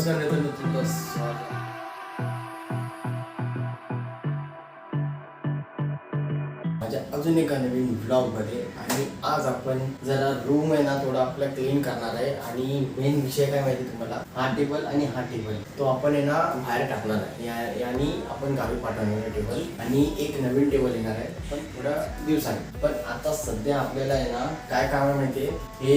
नमस्कार मित्रांनो, तुमचं स्वागत माझ्या अजून एका नवीन ब्लॉग मध्ये. आणि आज आपण जरा रूम आहे ना थोडा आपला क्लीन करणार आहे. आणि मेन विषय काय माहिती तुम्हाला, हा टेबल आणि हा टेबल तो आपण आहे ना बाहेर टाकणार आहे. यानी आपण गावी पाठवणार आहे टेबल. आणि एक नवीन टेबल येणार आहे पण थोड्या दिवसांनी. पण आता सध्या आपल्याला आहे ना काय काम आहे माहिती आहे, हे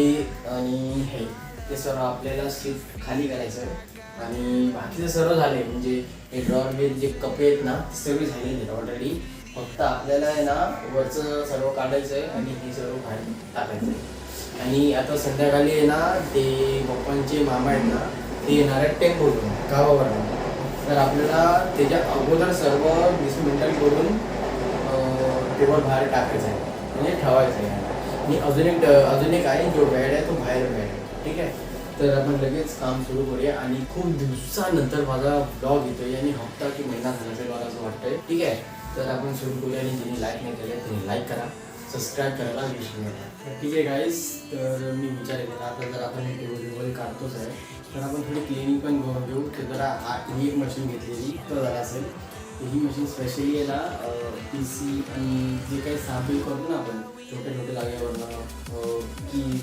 आणि हे ते सर्व आपल्याला शिफ्ट खाली करायचं आहे. आणि बाकीचे सर्व झाले, म्हणजे हे ड्रॉवर जे कपे आहेत ना ते सर्व झालेले आहेत ऑलरेडी. फक्त आपल्याला आहे ना वरचं सर्व काढायचं आहे आणि हे सर्व बाहेर टाकायचं आहे. आणि आता संध्याकाळी आहे ना ते पप्पांचे मामा आहेत ना ते येणार आहेत टेम्पोतून गावावरून. तर आपल्याला त्याच्या अगोदर सर्व डिसमेंटल करून टेबल बाहेर टाकायचं आहे, म्हणजे ठेवायचं आहे. आणि अजून एक आहे जो बेड आहे तो बाहेर बेड आहे. ठीक आहे, तर आपण लगेच काम सुरू करूया. आणि खूप दिवसानंतर माझा ब्लॉग येतोय आणि हप्ता की महिना झाला असेल मला असं वाटतंय. ठीक आहे, तर आपण सुरू करूया. आणि ज्यांनी लाईक नाही केलं त्यांनी लाईक करा, सबस्क्राईब करायला विसरू नका. ठीक आहे गाईस, तर मी विचार केला आता जर आपण हे टेबल काढतोच आहे तर आपण थोडी क्लिनिंग पण करून घेऊ. तर जरा ही एक मशीन घेतलेली तर झाला असेल. ही मशीन स्पेशली आहे ना PC आणि जे काही साफी करतो ना आपण छोटे जागेवरनं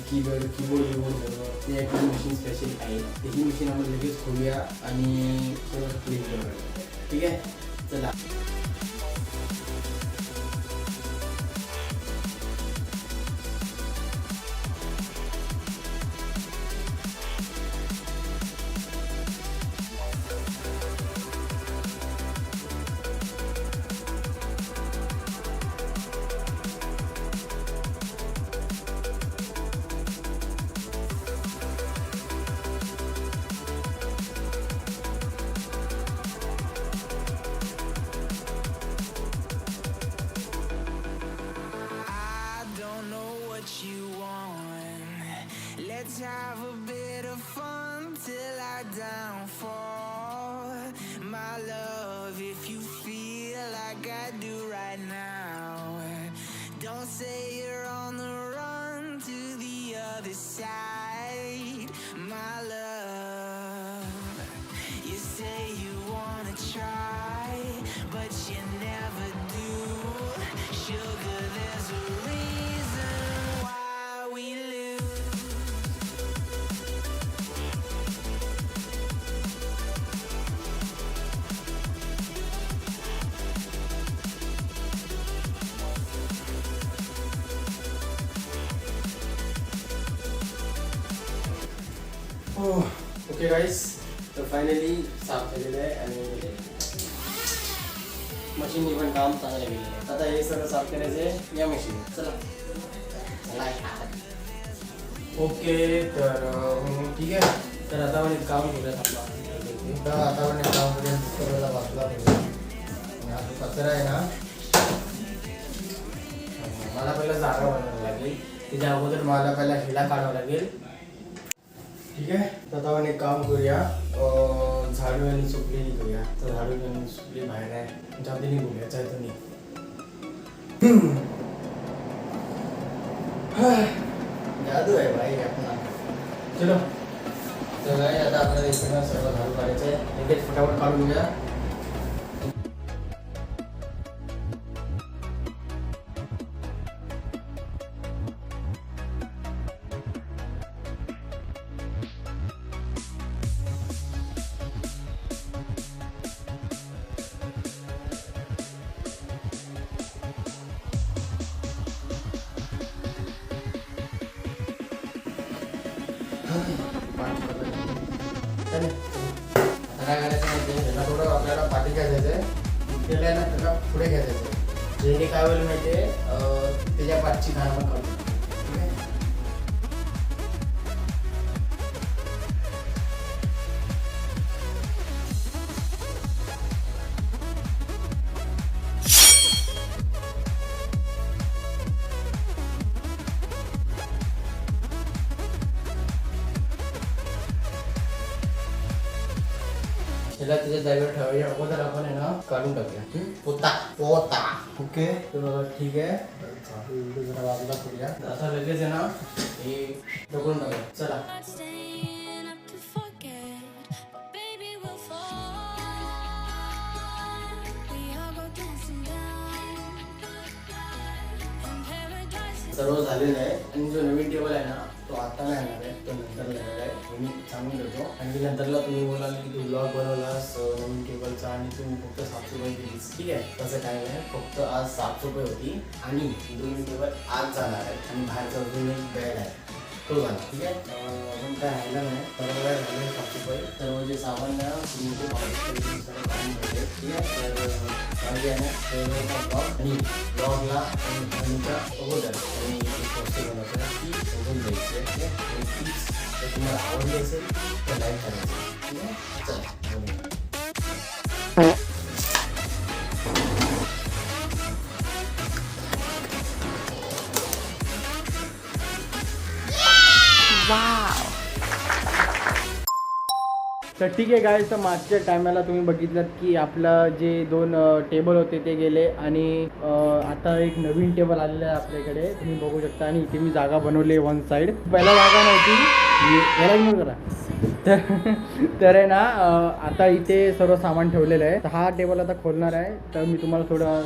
कीबोर्ड करणं, ते एक मशीन स्पेशली आहे. ही मशीन आपण लगेच खोलूया आणि सगळं क्लीन करूया. ठीक आहे, चला. Let's have a bit of fun till I downfall. My love, if you feel like I do right now, don't say you're on the run to the other side. My love, you say you wanna try, but you never do. Sugar, there's a reason why we lose. Okay guys, तर finally साफ झालेलं आहे आणि मशीननी पण काम चांगलं केलेलं आहे. आता हे सगळं साफ करायचं आहे या मशीन. चला. ओके, तर ठीक आहे. तर आता आपण एक काम करूया आता आपण एक काम करूया कचऱ्याला बाजूला करूया. आणि हा जो कचरा आहे ना मला पहिला जागा बनवायला लागेल. त्याच्या अगोदर मला पहिला हिला काढावं लागेल. ठीक आहे, तर आता आपण एक काम करूया, झाडू आणि सुपली निघूया. तर झाडू आणि सुपली बाहेर आहे, जाऊ दे निघूया. जायचं नाही, जादू आहे भाई आपला. चलो, तर काय आता आपल्याला इकडनं सर्व झाडू काढायचं आहे. लगेच फटाफट काढून घेऊया. आता काय करायचं माहिती आहे, त्याला थोडं आपल्याला पाठी घ्यायचं आहे. त्याला आहे ना त्याला पुढे घ्यायचं आहे. जेणे काय होईल माहिती आहे, त्याच्या पाठची घाण आपण काढू. ठीक आहे, त्याला त्याच्या जागेवर ठेवायच्या अगोदर आपण आहे ना काढून टाकूया. पोता पोता. ओके, तर ठीक आहे. जरा बाजूला करूया. आता लगेच आहे ना हे ढकलून टाकूया. चला. सर्व झालेलं आहे आणि जो नवीन टेबल आहे ना तो आता नाही येणार आहे, तो नंतर येणार आहे. मी सांगून देतो. आणि नंतरला तुम्ही बोलाल की तू ब्लॉग बनवलास नवीन टेबलचा आणि तू फक्त साफसफाई केलीस. ठीक आहे, तसं काही नाही. फक्त आज साफसफाई होती आणि नवीन टेबल आज जाणार आहे आणि बाहेरचा अजून एक बेड आहे तो झाला. ठीक आहे, अजून काय राहिलं नाही. सर्व काय झालं साफसफाई, सर्व जे सामान ना तुम्ही ते सर्व काम मिळते. ठीक आहे, तर ब्लॉग आणि ब्लॉगला आणि फॅमिलीच्या अगोदर आणि एक वस्तू बनवतो ती बघून द्यायची आहे. ठीक आहे, आणि तीच जर तुम्हाला आवडली असेल तर लाईक करायचं. ठीक आहे, चला बघूया. तर ठीक आहे गाईज, तर मागच्या टायमाला तुम्ही बघितलं की आपलं जे 2 टेबल होते ते गेले आणि आता एक नवीन टेबल आलेलं आहे आपल्याकडे, तुम्ही बघू शकता. आणि इथे मी जागा बनवली आहे 1 साईड. पहिला जागा नव्हती, याला इग्नोर करा. तर आहे ना आता इथे सर्व सामान ठेवलेलं आहे. तर हा टेबल आता खोलणार आहे. तर मी तुम्हाला थोडं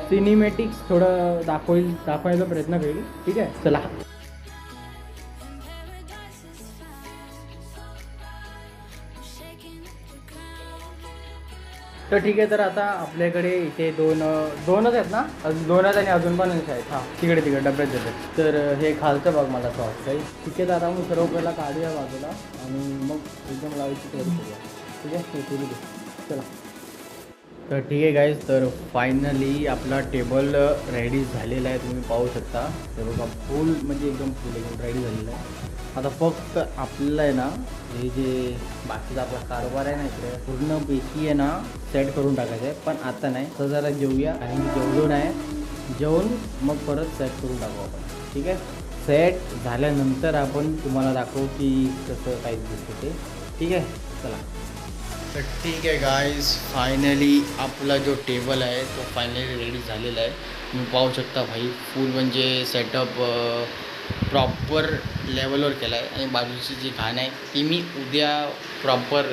सिनेमॅटिक्स थोडं दाखवायचा प्रयत्न करेल. ठीक आहे, चला. तर ठीक आहे, तर आता आपल्याकडे इथे दोनच आहेत ना, दोन आहेत आणि अजून पण आहेत. हां, तिकडे डब्यात देतात. तर हे खालचं बघ मला असं वाटतंय. ठीक आहे, तर आता मग सर्व पहिला काढूया बाजूला आणि मग एकदम लावायची तयारी करूया. ठीक आहे, ते करू दे, चला. तर ठीक आहे गाईज, तर फायनली आपला टेबल रेडी झालेला आहे. तुम्ही पाहू शकता. तर बघा फुल म्हणजे एकदम रेडी झालेला आहे. आता फक्त आपल्याला आहे ना हे जे बाकीचा आपला कारभार आहे ना इकडे पूर्णपैकी आहे ना सेट करून टाकायचं आहे. पण आता नाही, तर जरा जेवूया आणि जेवलो नाही, जेवून मग परत सेट करून टाकू आपण. ठीक आहे, सेट झाल्यानंतर आपण तुम्हाला दाखवू की कसं काय दिसतं ते. ठीक आहे, चला. तर ठीक आहे गाईज, फायनली आपला जो टेबल आहे तो फायनली रेडी झालेला आहे. तुम्ही पाहू शकता भाई, फुल म्हणजे सेटअप प्रॉपर लेवलवर केला आहे. आणि बाजूची जी घाण आहे ती मी उद्या प्रॉपर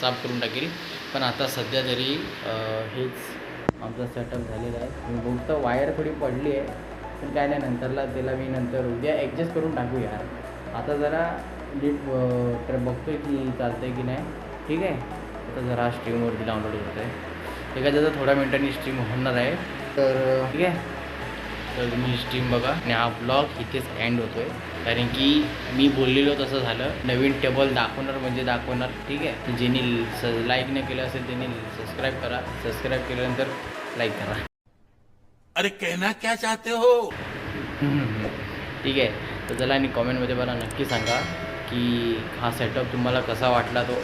साफ करून टाकेल. पण आता सध्या तरी हेच आमचा सेटअप झालेला आहे. तुम्ही बघता वायर थोडी पडली आहे, पण काय नाही, नंतरला त्याला मी नंतर उद्या ॲडजस्ट करून टाकू यार. आता जरा नीट तर बघतो आहे की चालतं आहे की नाही. ठीक आहे, आता जरा स्ट्रीमवरती डाउनलोड होत आहे. ठीक आहे, त्याचा थोड्या मिनटांनी स्ट्रीम होणार आहे. तर ठीक आहे, तर तुम्ही स्ट्रीम बघा आणि हा ब्लॉग इथेच एंड होतो आहे. कारण की मी बोललेलो तसं झालं, नवीन टेबल दाखवणार म्हणजे दाखवणार. ठीक आहे, ज्यांनी लाईक नाही केलं असेल त्यांनी सबस्क्राईब करा. सबस्क्राईब केल्यानंतर लाईक करा. अरे कहना क्या चाहते हो? ठीक आहे, तर चला आणि कॉमेंटमध्ये मला नक्की सांगा की हा सेटअप तुम्हाला कसा वाटला. तो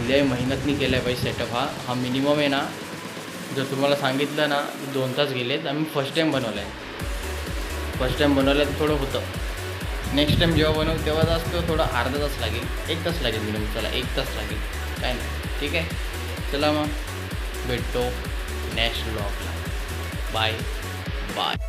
लय मेहनतनी केला आहे बाई सेटअप. हा मिनिमम आहे ना, जर तुम्हाला सांगितलं ना 2 तास गेलेत. आम्ही फर्स्ट टाईम बनवलं तर थोडं होतं. नेक्स्ट टाईम जेव्हा बनवू तेव्हा जास्त थोडं अर्धा तास लागेल, 1 तास लागेल मिनिमम. चला 1 तास लागेल, काय नाही. ठीक आहे, चला मग भेटतो नेक्स्ट ब्लॉगला. Bye bye.